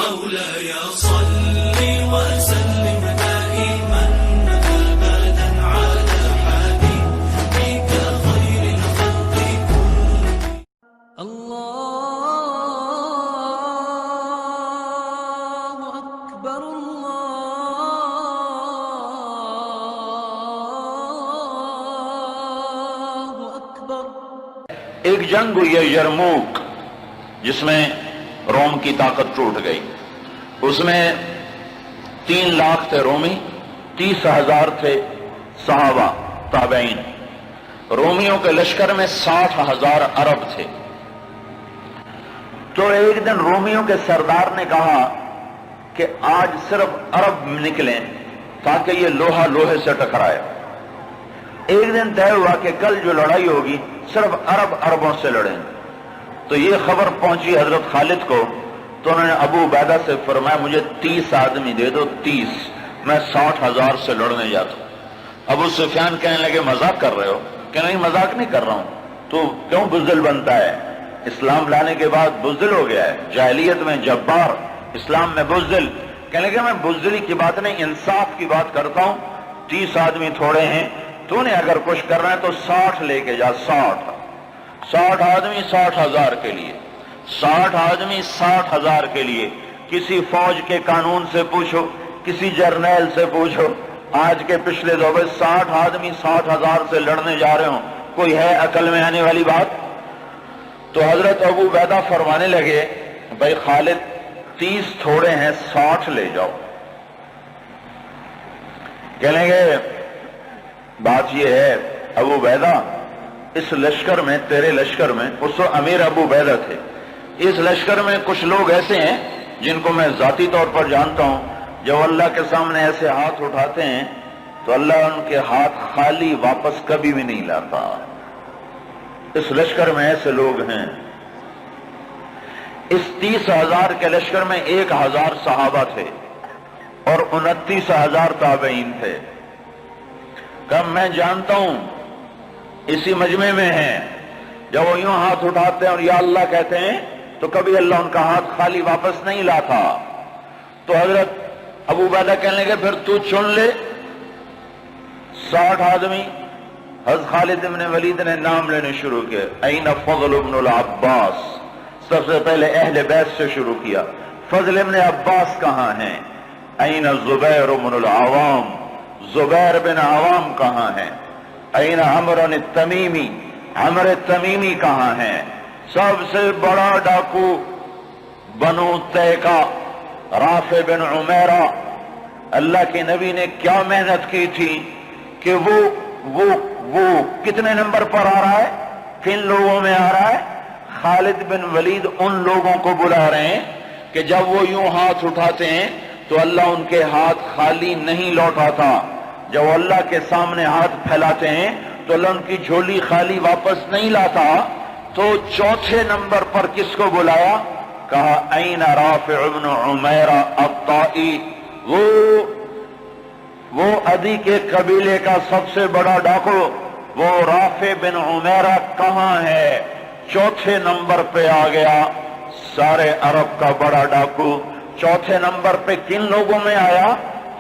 مولاي صل وسلم دائما أبدا على حبيبك خير الخلق كلهم. الله أكبر الله أكبر. ایک جنگ ہوئی ہے یرموک، جس میں روم کی طاقت ٹوٹ گئی. اس میں 3 لاکھ تھے رومی، 30,000 تھے صحابہ تابعین. رومیوں کے لشکر میں 60,000 عرب تھے. تو ایک دن رومیوں کے سردار نے کہا کہ آج صرف عرب نکلیں تاکہ یہ لوہا لوہے سے ٹکرائے. ایک دن طے ہوا کہ کل جو لڑائی ہوگی صرف عربوں سے لڑیں. تو یہ خبر پہنچی حضرت خالد کو، تو انہوں نے ابو عبیدہ سے فرمایا مجھے 30 آدمی دے دو، 30، میں 60,000 سے لڑنے جاتا ہوں. ابو سفیان کہنے لگے مذاق کر رہے ہو؟ کہ نہیں مذاق نہیں کر رہا ہوں. تو کیوں بزدل بنتا ہے؟ اسلام لانے کے بعد بزدل ہو گیا ہے. جاہلیت میں جبار، اسلام میں بزدل. کہنے لگے میں بزدلی کی بات نہیں، انصاف کی بات کرتا ہوں. 30 آدمی تھوڑے ہیں، تو نے اگر کچھ کرنا ہے تو 60 لے کے جا. 60 آدمی 60,000 کے لیے، 60 آدمی 60,000 کے لیے. کسی فوج کے قانون سے پوچھو، کسی جرنیل سے پوچھو، آج کے پچھلے دور میں 60 آدمی 60,000 سے لڑنے جا رہے ہوں، کوئی ہے عقل میں آنے والی بات؟ تو حضرت ابو عبیدہ فرمانے لگے بھائی خالد 30 تھوڑے ہیں، 60 لے جاؤ. کہنے لگے بات یہ ہے ابو عبیدہ، اس لشکر میں، تیرے لشکر میں، اس وقت امیر ابو عبیدہ تھے، اس لشکر میں کچھ لوگ ایسے ہیں جن کو میں ذاتی طور پر جانتا ہوں، جب اللہ کے سامنے ایسے ہاتھ اٹھاتے ہیں تو اللہ ان کے ہاتھ خالی واپس کبھی بھی نہیں لاتا. اس لشکر میں ایسے لوگ ہیں. اس 30,000 کے لشکر میں 1,000 صحابہ تھے اور 29,000 تابعین تھے. کہ میں جانتا ہوں اسی مجمع میں ہیں، جب وہ یوں ہاتھ اٹھاتے ہیں اور یا اللہ کہتے ہیں تو کبھی اللہ ان کا ہاتھ خالی واپس نہیں لاتا. تو حضرت ابو عبیدہ کہنے لگے پھر تو چن لے 60 آدمی. حضرت خالد بن ولید نے نام لینے شروع کیے. این فضل بن العباس، سب سے پہلے اہل بیت سے شروع کیا. فضل بن عباس کہاں ہیں؟ این زبیر بن العوام، زبیر بن عوام کہاں ہیں؟ این عمر التمیمی، عمر التمیمی کہاں ہیں؟ سب سے بڑا ڈاکو بنو تیکا، رافع بن عمیرہ. اللہ کے نبی نے کیا محنت کی تھی کہ وہ کتنے نمبر پر آ رہا ہے، کن لوگوں میں آ رہا ہے؟ خالد بن ولید ان لوگوں کو بلا رہے ہیں کہ جب وہ یوں ہاتھ اٹھاتے ہیں تو اللہ ان کے ہاتھ خالی نہیں لوٹاتا. جب اللہ کے سامنے ہاتھ پھیلاتے ہیں تو اللہ ان کی جھولی خالی واپس نہیں لاتا. تو چوتھے نمبر پر کس کو بلایا؟ کہا این رافع بن عمیرہ الطائی، وہ عدی کے قبیلے کا سب سے بڑا ڈاکو، وہ رافع بن عمیرہ کہاں ہے؟ چوتھے نمبر پہ آ گیا. سارے عرب کا بڑا ڈاکو چوتھے نمبر پہ کن لوگوں میں آیا؟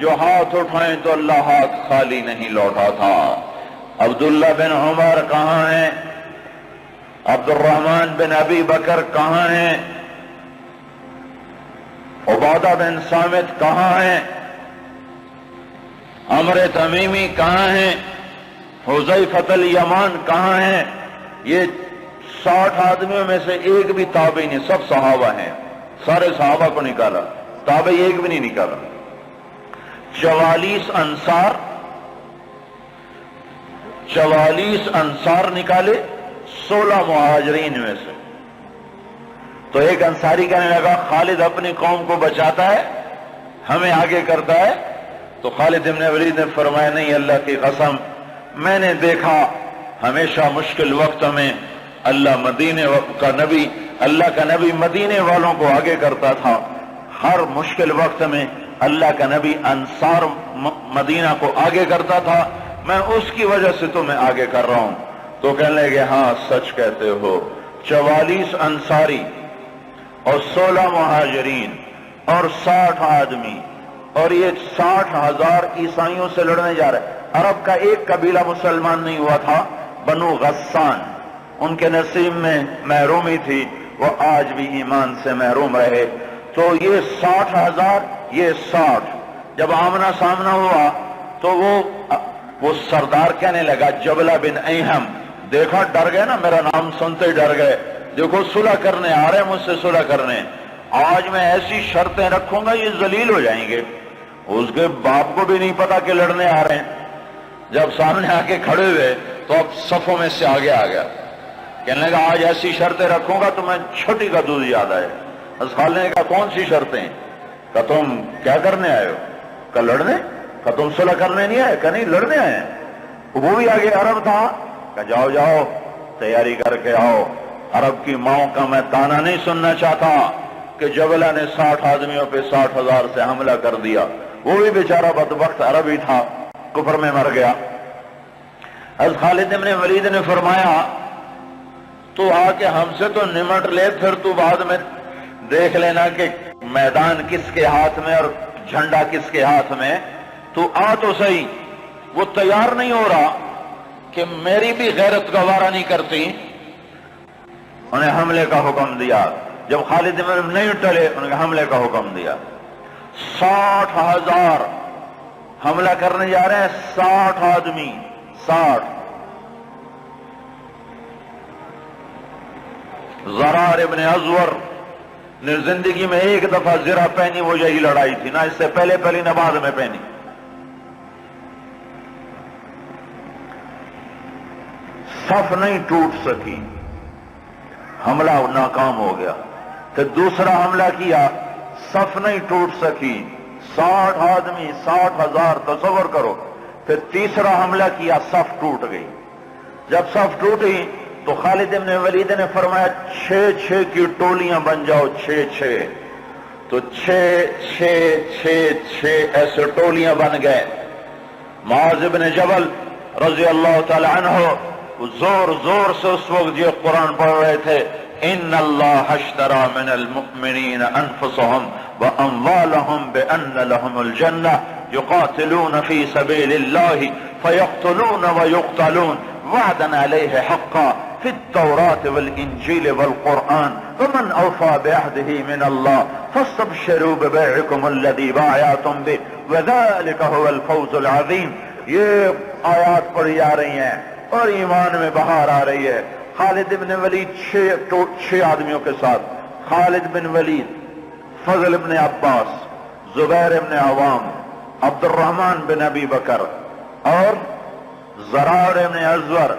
جو ہاتھ اٹھائیں تو اللہ ہاتھ خالی نہیں لوٹا تھا. عبداللہ بن عمر کہاں ہیں؟ عبد الرحمن بن ابی بکر کہاں ہیں؟ عبادہ بن صامت کہاں ہیں؟ عمر تمیمی کہاں ہیں؟ حذیفۃ الیمان کہاں ہیں؟ یہ 60 آدمیوں میں سے ایک بھی تابعی نہیں، سب صحابہ ہیں. سارے صحابہ کو نکالا، تابعی ایک بھی نہیں نکالا. 44 انصار نکالے 16 مہاجرین میں سے. تو ایک انصاری کہنے لگا خالد اپنی قوم کو بچاتا ہے، ہمیں آگے کرتا ہے. تو خالد بن ولید نے فرمایا نہیں اللہ کی قسم، میں نے دیکھا ہمیشہ مشکل وقت میں اللہ کا نبی مدینے والوں کو آگے کرتا تھا. ہر مشکل وقت میں اللہ کا نبی انصار مدینہ کو آگے کرتا تھا. میں اس کی وجہ سے تمہیں آگے کر رہا ہوں. تو کہنے لگے ہاں سچ کہتے ہو. 44 انصاری اور 16 مہاجرین اور 60 آدمی، اور یہ 60,000 عیسائیوں سے لڑنے جا رہے۔ عرب کا ایک قبیلہ مسلمان نہیں ہوا تھا، بنو غسان، ان کے نصیب میں محرومی تھی، وہ آج بھی ایمان سے محروم رہے۔ تو یہ 60,000، یہ 60، جب آمنا سامنا ہوا تو وہ سردار کہنے لگا جبلہ بن ایہم، دیکھا ڈر گئے نا، میرا نام سنتے ڈر گئے، دیکھو صلح کرنے آ رہے ہیں مجھ سے صلح کرنے، آج میں ایسی شرطیں رکھوں گا یہ ذلیل ہو جائیں گے۔ اس کے باپ کو بھی نہیں پتا کہ لڑنے آ رہے ہیں، جب سامنے آ کے کھڑے ہوئے تو اب صفوں میں سے آگے آ گیا، کہنے لگا آج ایسی شرطیں رکھوں گا تو میں چھوٹی کا دودھ یاد آئے۔ خالد نے کہا کون سی شرطیں؟ کہ تم کیا کرنے آئے ہو؟ کہ لڑنے؟ کہ تم صلح کرنے نہیں آئے؟ کہ نہیں لڑنے آئے ہیں۔ وہ بھی آگے عرب تھا، کہ جاؤ جاؤ تیاری کر کے آؤ، عرب کی ماؤں کا میں تانا نہیں سننا چاہتا کہ جبلہ نے 60 آدمیوں پہ 60,000 سے حملہ کر دیا۔ وہ بھی بیچارہ بدبخت عربی تھا، کفر میں مر گیا۔ حضرت خالد بن ولید نے فرمایا تو آ کے ہم سے تو نمٹ لے، پھر تو بعد میں دیکھ لینا کہ میدان کس کے ہاتھ میں اور جھنڈا کس کے ہاتھ میں، تو آ تو صحیح۔ وہ تیار نہیں ہو رہا کہ میری بھی غیرت گوارا نہیں کرتی، انہیں حملے کا حکم دیا۔ جب خالد بن نہیں ٹلے انہیں حملے کا حکم دیا۔ 60,000 حملہ کرنے جا رہے ہیں، 60 آدمی، 60۔ زرار ابن ازور نے زندگی میں ایک دفعہ زرہ پہنی، وہ یہی لڑائی تھی، نہ اس سے پہلے پہلی نہ بعد میں پہنی۔ صف نہیں ٹوٹ سکی، حملہ ناکام ہو گیا۔ پھر دوسرا حملہ کیا، صف نہیں ٹوٹ سکی، 60 آدمی، 60,000، تصور کرو۔ پھر تیسرا حملہ کیا، صف ٹوٹ گئی۔ جب صف ٹوٹی تو خالد بن ولید نے فرمایا 6 کی ٹولیاں بن جاؤ، 6 تو 6 ایسے ٹولیاں بن گئے۔ معاذ بن جبل رضی اللہ تعالی عنہ زور زور سے اس وقت یہ قرآن پڑھ رہے تھے، ان اللہ اشترى من المؤمنین انفسهم واموالهم بان لهم الجنہ یقاتلون فی سبیل اللہ فیقتلون ویقتلون وعدا علیہ حقا فی التوراة والانجیل والقرآن ومن اوفى بعهده من اللہ فاستبشروا ببیعکم الذی بايعتم به وذلك هو الفوز العظیم۔ یہ آیات پڑھی جا رہی ہیں اور ایمان میں بہار آ رہی ہے۔ خالد بن ولید 6 آدمیوں کے ساتھ، خالد بن ولید، فضل بن عباس، زبیر بن عوام، عبد الرحمن بن ابی بکر اور زرار بن ازور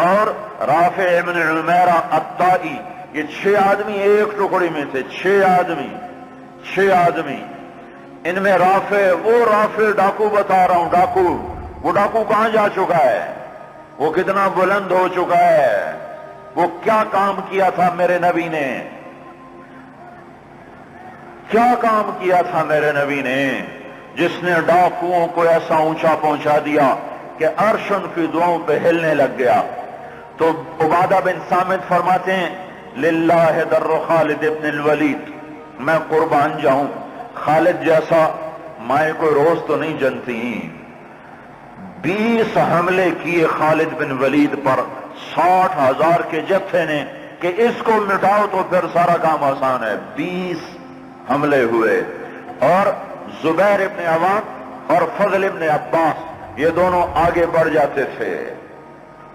اور رافع بن عمیرہ الطائی، یہ 6 آدمی ایک ٹکڑی میں تھے۔ 6 آدمی، ان میں رافع، وہ رافع ڈاکو بتا رہا ہوں، ڈاکو، وہ ڈاکو کہاں جا چکا ہے، وہ کتنا بلند ہو چکا ہے، وہ کیا کام کیا تھا میرے نبی نے، کیا کام کیا تھا میرے نبی نے، جس نے ڈاکوؤں کو ایسا اونچا پہنچا دیا کہ عرش ان کی دعاؤں پہ ہلنے لگ گیا۔ تو عبادہ بن صامت فرماتے ہیں للہ در خالد ابن الولید، میں قربان جاؤں، خالد جیسا مائیں کوئی روز تو نہیں جنتی۔ 20 حملے کیے خالد بن ولید پر 60,000 کے جتھے نے کہ اس کو مٹاؤ تو پھر سارا کام آسان ہے۔ 20 حملے ہوئے، اور زبیر ابن عوام اور فضل ابن عباس یہ دونوں آگے بڑھ جاتے تھے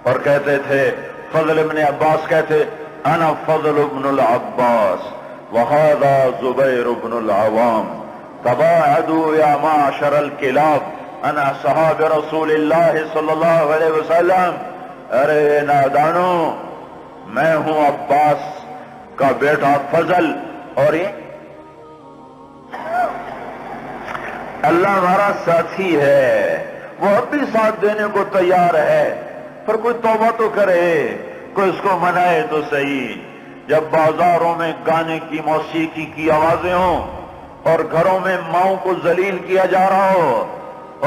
اور کہتے تھے، فضل ابن عباس کہتے انا فضل ابن العباس وہذا زبیر ابن العوام تباعدوا یا معشر الکلاب انا صحاب رسول اللہ صلی اللہ علیہ وسلم۔ ارے نادانو، میں ہوں عباس کا بیٹا فضل، اور یہ اللہ ہمارا ساتھی ہے، وہ اب بھی ساتھ دینے کو تیار ہے، پر کوئی توبہ تو کرے، کوئی اس کو منائے تو صحیح۔ جب بازاروں میں گانے کی، موسیقی کی آوازیں ہوں اور گھروں میں ماؤں کو ذلیل کیا جا رہا ہو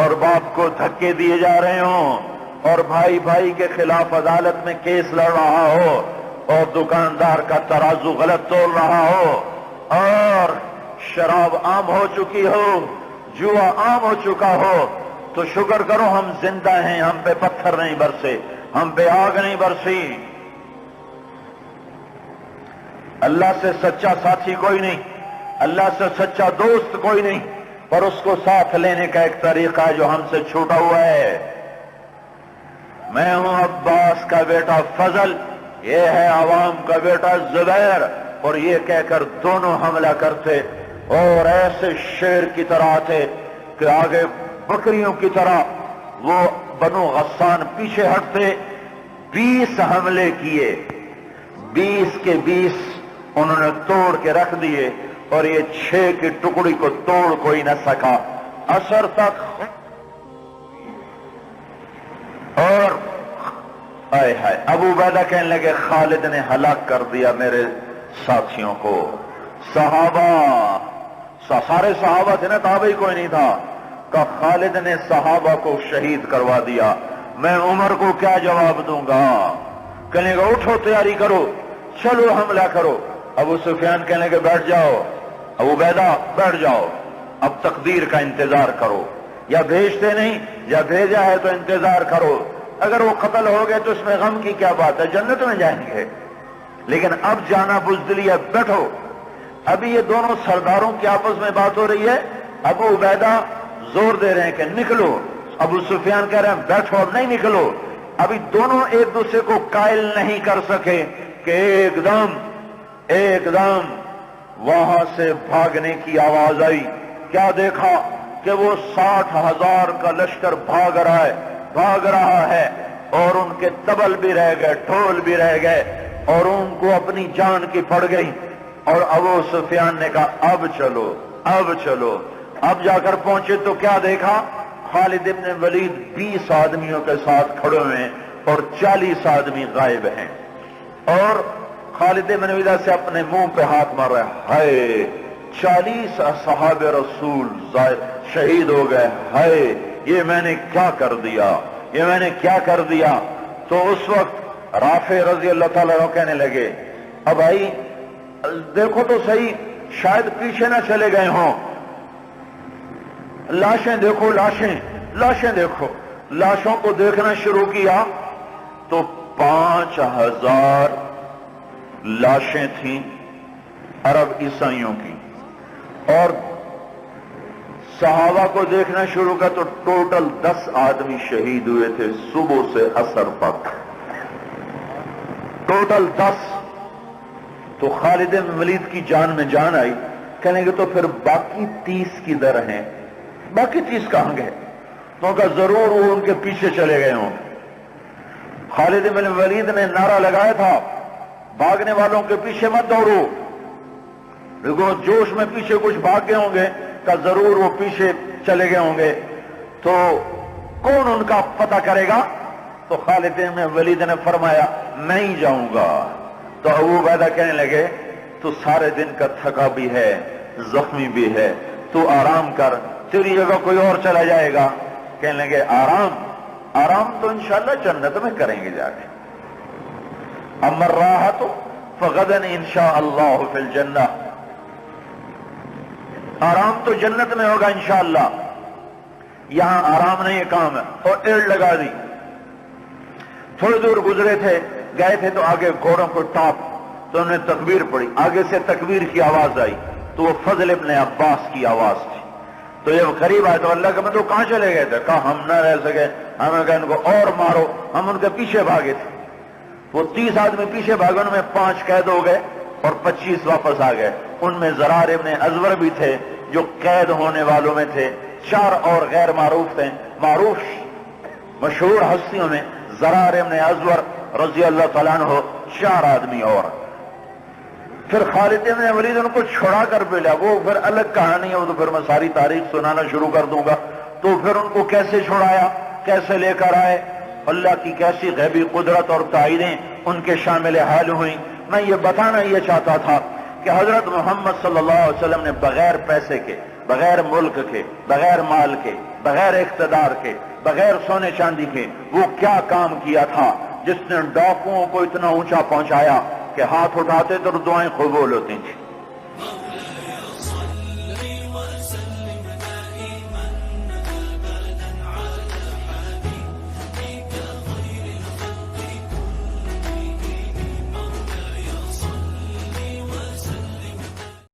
اور باپ کو دھکے دیے جا رہے ہوں اور بھائی بھائی کے خلاف عدالت میں کیس لڑ رہا ہو اور دکاندار کا ترازو غلط تول رہا ہو اور شراب عام ہو چکی ہو، جوا عام ہو چکا ہو، تو شکر کرو ہم زندہ ہیں، ہم پہ پتھر نہیں برسے، ہم پہ آگ نہیں برسی۔ اللہ سے سچا ساتھی کوئی نہیں، اللہ سے سچا دوست کوئی نہیں، پر اس کو ساتھ لینے کا ایک طریقہ ہے جو ہم سے چھوٹا ہوا ہے۔ میں ہوں عباس کا بیٹا فضل، یہ ہے عوام کا بیٹا زبیر، اور یہ کہہ کر دونوں حملہ کرتے اور ایسے شیر کی طرح آتے کہ آگے بکریوں کی طرح وہ بنو غسان پیچھے ہٹتے۔ 20 حملے کیے، 20 کے 20 انہوں نے توڑ کے رکھ دیے، اور یہ 6 کی ٹکڑی کو توڑ کوئی نہ سکا عصر تک۔ اور آئے ہائے ابو عبیدہ کہنے لگے خالد نے ہلاک کر دیا میرے ساتھیوں کو۔ صحابہ سارے صحابہ تھے نا، تابعی کوئی نہیں تھا، کہ خالد نے صحابہ کو شہید کروا دیا، میں عمر کو کیا جواب دوں گا؟ کہنے لگا اٹھو تیاری کرو، چلو حملہ کرو۔ ابو سفیان کہنے لگے بیٹھ جاؤ، ابو عبیدہ بیٹھ جاؤ، اب تقدیر کا انتظار کرو، یا بھیجتے نہیں یا بھیجا ہے تو انتظار کرو، اگر وہ قتل ہو گئے تو اس میں غم کی کیا بات ہے، جنت میں جائیں گے، لیکن اب جانا بزدلی ہے، بیٹھو۔ ابھی یہ دونوں سرداروں کی آپس میں بات ہو رہی ہے، ابو عبیدہ زور دے رہے ہیں کہ نکلو، ابو سفیان کہہ رہے ہیں بیٹھو اب نہیں نکلو۔ ابھی دونوں ایک دوسرے کو قائل نہیں کر سکے کہ ایک دم وہاں سے بھاگنے کی آواز آئی۔ کیا دیکھا کہ وہ 60,000 کا لشکر بھاگ رہا ہے، اور ان کے طبل بھی رہ گئے، ڈھول بھی رہ گئے، اور ان کو اپنی جان کی پڑ گئی۔ اور ابو سفیان نے کہا اب چلو۔ اب جا کر پہنچے تو کیا دیکھا؟ خالد ابن ولید 20 آدمیوں کے ساتھ کھڑے ہوئے ہیں اور 40 آدمی غائب ہیں، اور خالد ابن ولید سے اپنے منہ پہ ہاتھ مار رہا ہے، ہائے 40 اصحاب رسول شہید ہو گئے، ہائے یہ میں نے کیا کر دیا۔ تو اس وقت رافع رضی اللہ تعالیٰ عنہ کہنے لگے اب بھائی دیکھو تو صحیح، شاید پیچھے نہ چلے گئے ہوں، لاشیں دیکھو، لاشیں دیکھو۔ لاشوں کو دیکھنا شروع کیا تو 5,000 لاشیں تھیں عرب عیسائیوں کی، اور صحابہ کو دیکھنا شروع کیا تو ٹوٹل 10 آدمی شہید ہوئے تھے صبح سے عصر تک، ٹوٹل 10۔ تو خالد بن ولید کی جان میں جان آئی، کہنے گے تو پھر باقی 30 کدھر ہیں؟ باقی 30 کہاں گئے؟ تو کہا ضرور وہ ان کے پیچھے چلے گئے ہوں۔ خالد بن ولید نے نعرہ لگایا تھا بھاگنے والوں کے پیچھے مت دوڑو، دیکھو جوش میں پیچھے کچھ بھاگ گئے ہوں گے، کہ ضرور وہ پیچھے چلے گئے ہوں گے، تو کون ان کا پتہ کرے گا؟ تو خالد بن ولید نے فرمایا میں ہی جاؤں گا۔ تو ابو عبیدہ کہنے لگے تو سارے دن کا تھکا بھی ہے، زخمی بھی ہے، تو آرام کر، تیری جگہ کوئی اور چلا جائے گا۔ کہنے لگے آرام تو انشاءاللہ جنت میں کریں گے جا کے، اما الراحۃ فغدا انشاء اللہ فی الجنہ، آرام تو جنت میں ہوگا انشاءاللہ، یہاں آرام نہیں کام ہے۔ اور ایڑ لگا دی، تھوڑی دور گزرے تھے، گئے تھے تو آگے گھوڑوں کو ٹاپ، تو انہوں نے تکبیر پڑھی، آگے سے تکبیر کی آواز آئی تو وہ فضل ابن عباس کی آواز تھی۔ تو جب قریب آئے تو اللہ کے بندو کہاں چلے گئے تھے؟ کہا ہم نہ رہ سکے، ہمیں کہا ان کو اور مارو، ہم ان کے پیچھے بھاگے تھے۔ وہ 30 آدمی پیچھے بھاگے، ان میں 5 قید ہو گئے اور 25 واپس آ گئے۔ ان میں زرار ابن ازور بھی تھے جو قید ہونے والوں میں تھے، 4 اور غیر معروف تھے۔ معروف مشہور ہستیوں میں زرار ابن ازور رضی اللہ تعالیٰ عنہ، 4 آدمی اور۔ پھر خالد بن ولید ان کو چھڑا کر بھیجا، وہ پھر الگ کہانی ہے، وہ تو پھر میں ساری تاریخ سنانا شروع کر دوں گا۔ تو پھر ان کو کیسے چھڑایا، کیسے لے کر آئے، اللہ کی کیسی غیبی قدرت اور تائیدیں ان کے شامل حال ہوئیں۔ میں یہ بتانا یہ چاہتا تھا کہ حضرت محمد صلی اللہ علیہ وسلم نے بغیر پیسے کے، بغیر ملک کے، بغیر مال کے، بغیر اقتدار کے، بغیر سونے چاندی کے وہ کیا کام کیا تھا جس نے ڈاکوؤں کو اتنا اونچا پہنچایا کہ ہاتھ اٹھاتے تو دعائیں قبول ہوتی تھیں۔